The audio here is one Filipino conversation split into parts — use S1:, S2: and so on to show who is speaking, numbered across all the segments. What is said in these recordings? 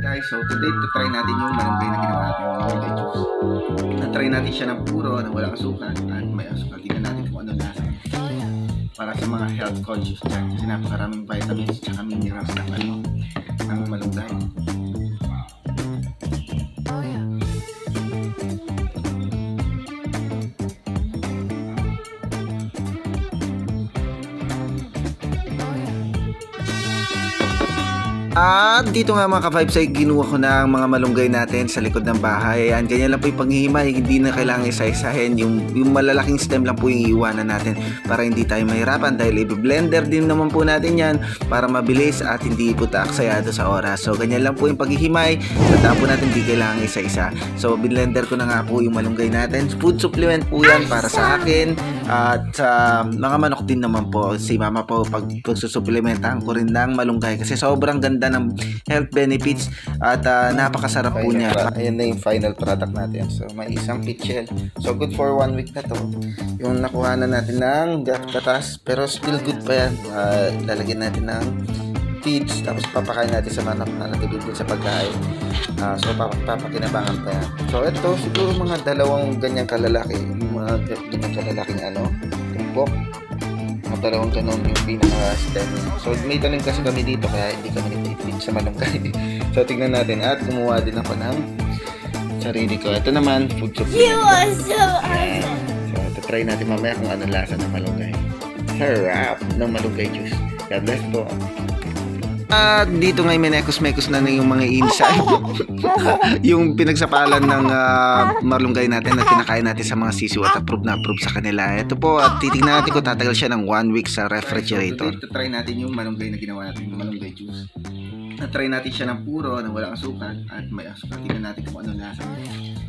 S1: guys, so today try natin yung malunggay na ginawa natin ng malunggay juice. Na-try natin siya ng puro na walang asukal at may asukal. Tingnan natin kung ano lasa. Para sa mga health conscious dyan. Kasi napakaraming vitamins at minerals ng malunggay. At dito nga mga ka-vibes ay ginuha ko na ang mga malunggay natin sa likod ng bahay. Ayan, ganyan lang po yung paghihimay. Hindi na kailangan isa-isahin. Yung malalaking stem lang po yung iiwanan natin para hindi tayo mahirapan. Dahil i-blender din naman po natin yan para mabilis at hindi po taaksayado sa oras. So ganyan lang po yung paghihimay. Tandaan po natin hindi kailangan isa-isa. So blender ko na nga po yung malunggay natin. Food supplement po yan para sa akin. At sa mga manok din naman po. Si mama po pagsusupplementahan ko rin ng malunggay. Kasi sobrang ganda ng health benefits at napakasarap po niya. Ayan na yung final product natin. So may isang pitchel. So good for 1 week na to. Yung nakuha na natin ng gatas pero still good pa yan. Lalagyan natin ng feeds tapos papakain natin sa manok na nagabit din sa pagkain. So papakinabangan pa yan. So ito siguro mga dalawang ganyang kalalaki. Mga ganyang kalalaking tumpok. Mga dalawang ganon yung pinaka-stem niya. So may tanim kasi kami dito kaya hindi kami nagtitip sa malunggay. So tignan natin at kumuha din ako ng sarili ko. Ito naman food supplement. You are so awesome! So ito try natin mamaya kung anong lasa ng malunggay. Sarap ng malunggay juice. God bless po. At dito ngay menekos-mekos na yung mga inside. Yung pinagsapalan ng malunggay natin na pinakain natin sa mga sisiw at approve na approve sa kanila. Ito po at titignan natin kung tatagal siya ng 1 week sa refrigerator. So, try natin yung malunggay na ginawa natin, yung malunggay juice. Na-try natin siya ng puro na walang asukal at may asukal. Tingnan natin kung ano lasa niya.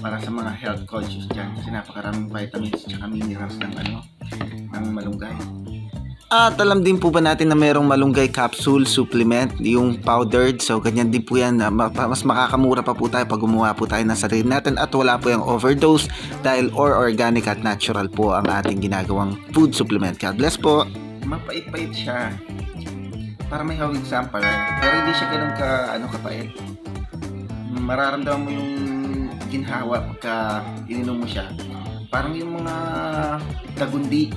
S1: Para sa mga health conscious dyan. Kasi napakaraming vitamins at minerals ng malunggay. At alam din po ba natin na mayroong malunggay capsule supplement, yung powdered. So ganyan din po yan. Mas makakamura pa po tayo pag gumawa po tayo ng sarili natin at wala po yung overdose dahil organic at natural po ang ating ginagawang food supplement. God bless po. Mapait-pait siya. Para may hawig sample. Pero hindi siya ganun kapait. Mararamdaman mo yung ginhawa pagka ininom mo siya. Parang yung mga tagundi.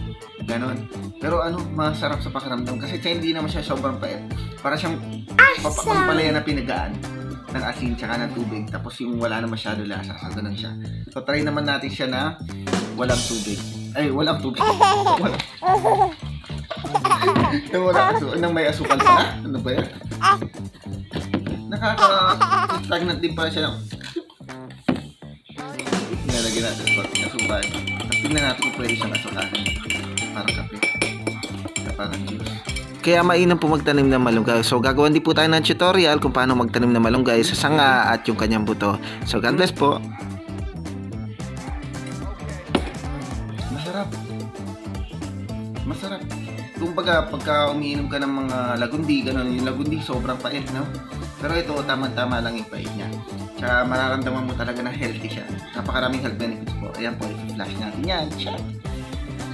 S1: Ganon. Pero masarap sa pakiramdam kasi hindi naman siya sobrang pait. Para siyang pampalaya na pinagaan ng asin tsaka ng tubig. Tapos yung wala na masyado lasa. So ganun siya. So try naman natin siya na walang tubig. Ay, walang tubig. Nang may asukal pa na? Ano ba yan? Nakaka-stagnant din pala siya. Nalagyan natin pag asukal. Tapos tingnan natin kung pwede siyang asukalan. Parang kape. Parang juice. Kaya mainam po magtanim ng malunggay. So gagawin din po tayo ng tutorial kung paano magtanim ng malunggay sa sanga at yung kanyang buto. So God bless po. Masarap. Masarap. Kumbaga pagka umiinom ka ng mga lagundi, ganun, yung lagundi sobrang pait, no? Pero ito tama-tama lang yung pait niya. Tsaka mararamdaman mo talaga na healthy siya. Napakaraming health benefits po. Ayan po, i-flash natin yan. Chat.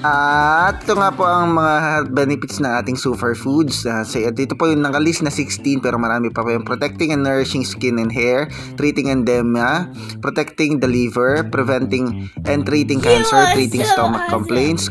S1: At ito nga po ang mga health benefits ng ating superfoods. Dito po yung nakalist na 16 pero marami pa po yung protecting and nourishing skin and hair, treating edema, protecting the liver, preventing and treating cancer, treating stomach complaints,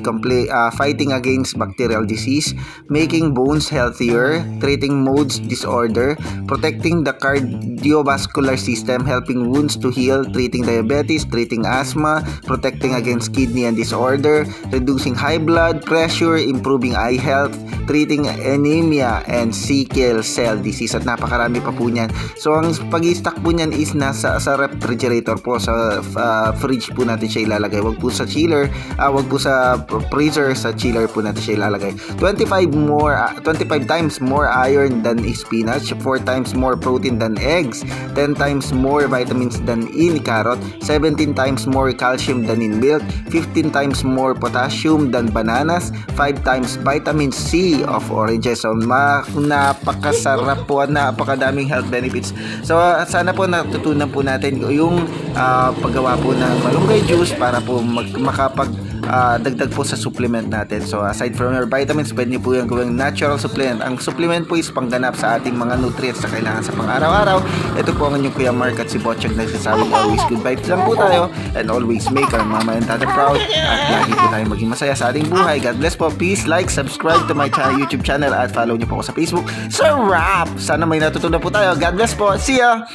S1: fighting against bacterial disease, making bones healthier, treating mood disorder, protecting the cardiovascular system, helping wounds to heal, treating diabetes, treating asthma, protecting against kidney and disorder, reducing high blood pressure, improving eye health, treating anemia and sickle cell disease at napakarami pa po niyan. So ang pag-i-stock po niyan is nasa sa refrigerator po, sa fridge po natin siya ilalagay. Wag po sa chiller, wag po sa freezer, sa chiller po natin siya ilalagay. 25 times more iron than spinach, 4 times more protein than eggs, 10 times more vitamins than in carrot, 17 times more calcium than in milk, 15 times more potassium than bananas, 5 times vitamin C of oranges. So napakasarap po at napakadaming health benefits. So sana po natutunan po natin yung paggawa po ng malunggay juice para po makapag dagdag po sa supplement natin. So aside from your vitamins, pwede nyo po yung gawing natural supplement. Ang supplement po is pangganap sa ating mga nutrients na kailangan sa pang-araw-araw. Ito po ang inyong Kuya Mark at si Botchang nagsasabing always good vibes lang po tayo and always make our mama and tata proud at lagi po tayo maging masaya sa ating buhay. God bless po. Please like, subscribe to my YouTube channel at follow nyo po ako sa Facebook. Sir Rap! Sana may natutunan po tayo. God bless po. See ya!